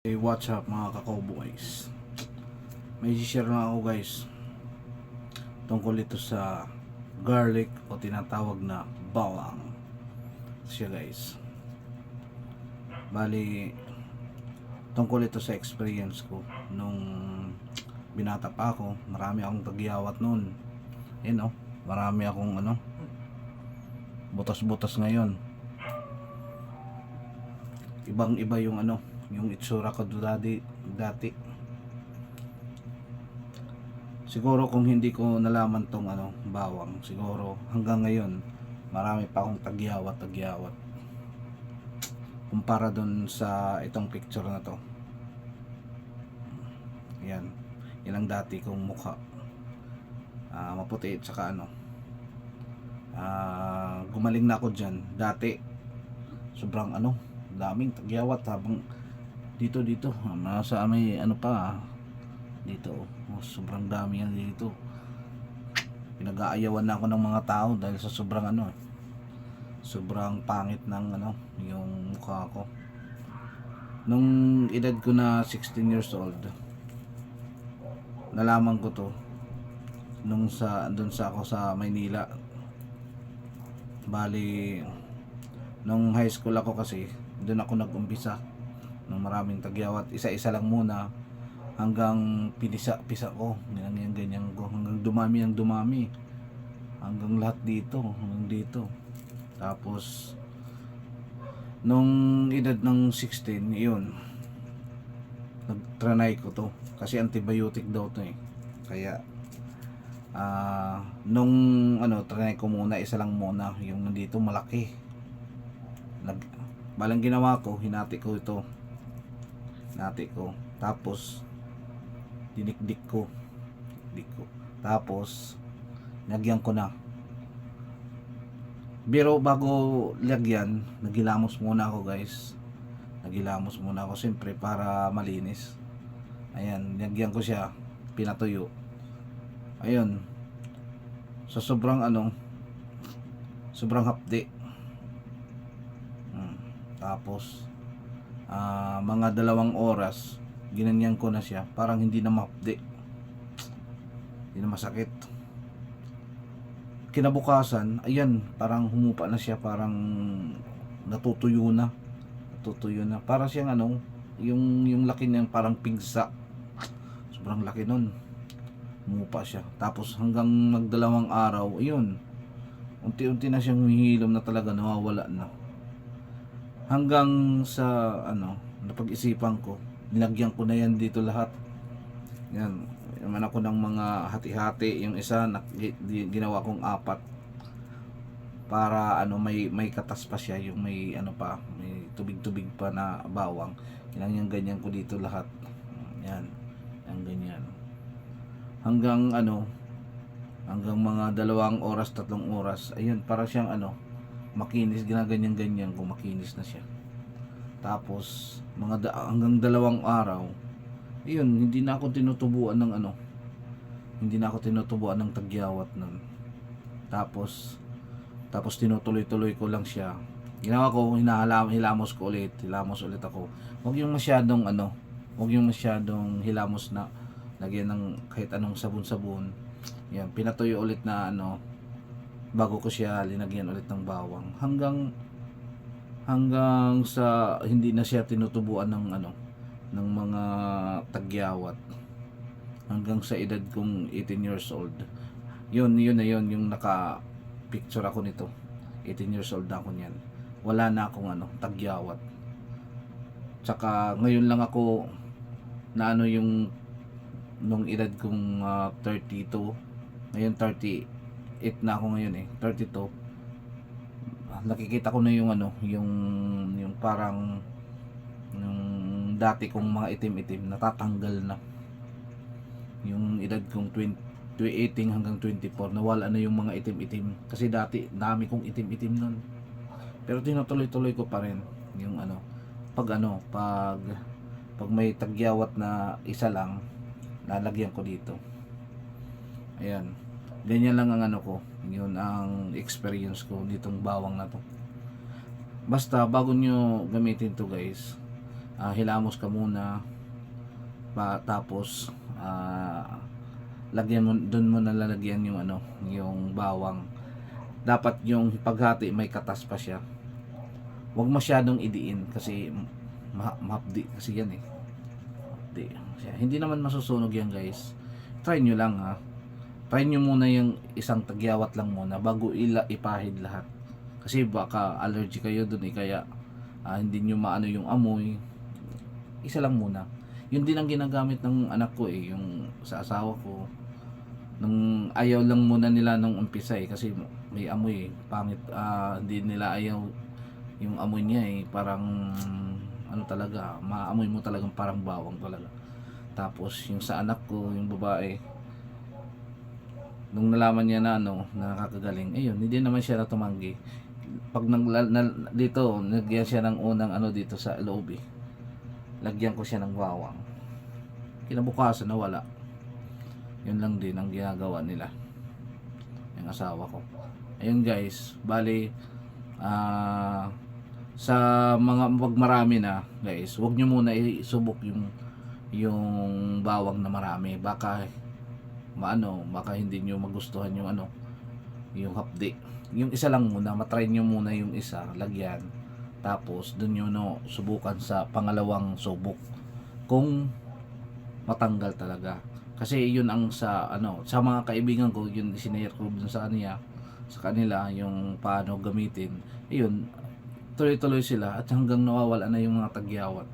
Hey, what's up mga ka-cowboys? May share na ako guys tungkol ito sa garlic o tinatawag na bawang. Siya guys. Bali, tungkol ito sa experience ko nung binata pa ako. Marami akong tagyawat noon. Yan marami akong butas-butas ngayon. Ibang iba yung yung itsura ko dati. Siguro kung hindi ko nalaman tong bawang, siguro hanggang ngayon marami pa akong tagyawat kumpara dun sa itong picture na to. Yan ang dati kong mukha, maputi at saka gumaling na ako dyan dati. Sobrang daming tagyawat habang dito nasa may dito sobrang dami yan dito. Pinag-aayawan na ako ng mga tao dahil sa sobrang sobrang pangit ng yung mukha ko. Nung edad ko na 16 years old, nalaman ko to nung doon sa ako sa Maynila. Bali, nung high school ako kasi doon ako nag-umpisa ng maraming tagyawat. Isa-isa lang muna hanggang pisa ko, ganyan ko, hanggang dumami hanggang lahat hanggang dito. Tapos nung edad ng 16, yun, nagtranay ko to kasi antibiotic daw to kaya nung trinay ko muna, isa lang muna yung nandito malaki. Balang ginawa ko, hinati ko, tapos dinikdik ko, tapos lagyan ko na. Pero bago lagyan, nagilamos muna ako guys. Siyempre para malinis. Ayan, lagyan ko siya, pinatuyo. Ayun, sa sobrang sobrang hapdi. Tapos mga 2 oras ginanyan ko na siya, parang hindi na mapdi, hindi na masakit. Kinabukasan, ayan, parang humupa na siya, parang natutuyo na, para siyang yung laki niya parang pigsa. Sobrang laki nun, humupa siya. Tapos hanggang mag2 araw, ayun, unti-unti na siyang humihilom na talaga, nawawala na. Hanggang sa napag-isipan ko, nilagyan ko na yan dito lahat. Yan, naman ako ng mga hati-hati. Yung isa ginawa kong 4 para may katas pa siya, yung may may tubig-tubig pa na bawang. Ganyan ko dito lahat. Yan, ang ganyan. Hanggang hanggang mga 2 oras, 3 oras, ayun, para siyang makinis, ginaganyan ko, makinis na siya. Tapos hanggang 2 araw, ayun, hindi na ako tinutubuan ng tagyawat nun. Tapos tinutuloy-tuloy ko lang siya. Ginawa ko, hilamos ulit ako. Huwag yung masyadong hilamos na lagyan ng kahit anong sabon-sabon. Yan, pinatuyo ulit na bago ko siya linagyan ulit ng bawang, hanggang sa hindi na siya tinutubuan ng mga tagyawat, hanggang sa edad kong 18 years old. Yun yung naka picture ako nito. 18 years old na ako niyan. Wala na akong tagyawat. Tsaka ngayon lang ako na yung nung edad kong 32, ngayon 38 na ako ngayon 32. Nakikita ko na yung yung parang yung dati kong mga itim-itim natatanggal na. Yung edad kong 18 hanggang 24, nawala na yung mga itim-itim kasi dati dami kong itim-itim nun. Pero tinutuloy-tuloy ko pa rin yung pag may tagyawat na isa lang, lalagyan ko dito. Ayan, ganyan lang ang ko, yun ang experience ko nitong bawang na to. Basta bago nyo gamitin to guys, hilamos ka muna tapos lagyan mo doon mo nalalagyan yung ano, yung bawang. Dapat yung paghati may katas pa siya. Huwag masyadong idiin kasi mahapdi kasi yan eh. Mahapdi siya. Hindi naman masusunog yan guys. Try nyo lang ha. Try nyo muna yung isang tagyawat lang muna bago ipahid lahat. Kasi baka allergy kayo dun eh, kaya hindi nyo maano yung amoy. Isa lang muna. Yun din ang ginagamit ng anak ko eh, yung sa asawa ko. Nung ayaw lang muna nila nung umpisa eh, kasi may amoy eh, pangit, hindi nila ayaw yung amoy niya eh, parang ano talaga, maamoy mo talagang parang bawang talaga. Tapos yung sa anak ko, yung babae, nung nalaman niya na ano, na nakakagaling, ayun, hindi naman siya natumanggi. Pag dito, nagyan siya ng unang ano dito sa loob eh. Lagyan ko siya ng bawang. Kinabukasan nawala. Yun lang din ang ginagawa nila yung asawa ko. Ayun guys, bali sa mga wag marami na guys, wag nyo muna isubok yung bawang na marami, baka baka hindi nyo magustuhan yung ano, yung hapdi. Yung isa lang muna, matry nyo muna yung isa, lagyan, tapos dun nyo no subukan sa pangalawang subok kung matanggal talaga. Kasi yun ang sa ano, sa mga kaibigan ko, yun sinare ko dun sa kanila yung paano gamitin. Ayun, tuloy-tuloy sila at hanggang nawawala na yung mga tagyawat.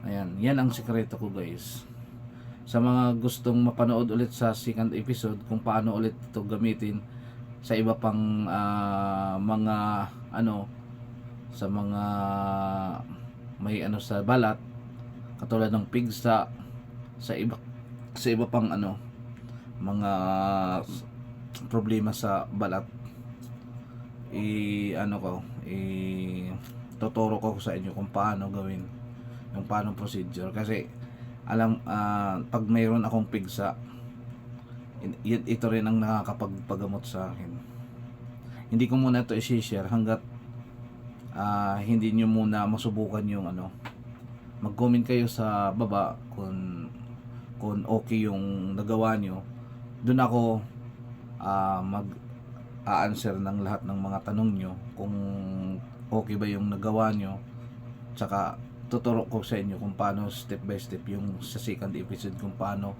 Ayan, yan ang sikreto ko guys. Sa mga gustong mapanood ulit sa second episode kung paano ulit ito gamitin sa iba pang mga ano, sa mga may ano sa balat, katulad ng pigsa, sa iba pang ano, mga problema sa balat, tuturo ko sa inyo kung paano gawin, yung paano procedure. Kasi pag mayroon akong pigsa, ito rin ang nakakapagpagamot sa akin. Hindi ko muna ito i-share hanggat hindi nyo muna masubukan yung ano. Mag-comment kayo sa baba kung okay yung nagawa nyo. Doon ako mag-a-answer ng lahat ng mga tanong nyo kung okay ba yung nagawa nyo. Tsaka tuturo ko sa inyo kung paano step by step yung sa second episode, kung paano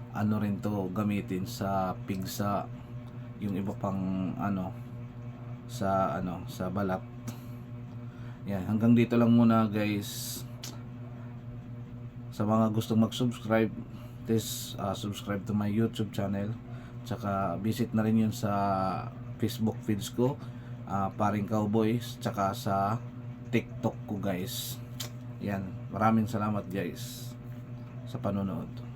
ano rin to gamitin sa pigsa, yung iba pang ano sa balat. Yan, hanggang dito lang muna guys. Sa mga gustong mag-subscribe, please subscribe to my YouTube channel. Tsaka visit na rin yun sa Facebook feeds ko, Paring Cowboys, tsaka sa TikTok ko guys. Yan, maraming salamat guys sa panonood.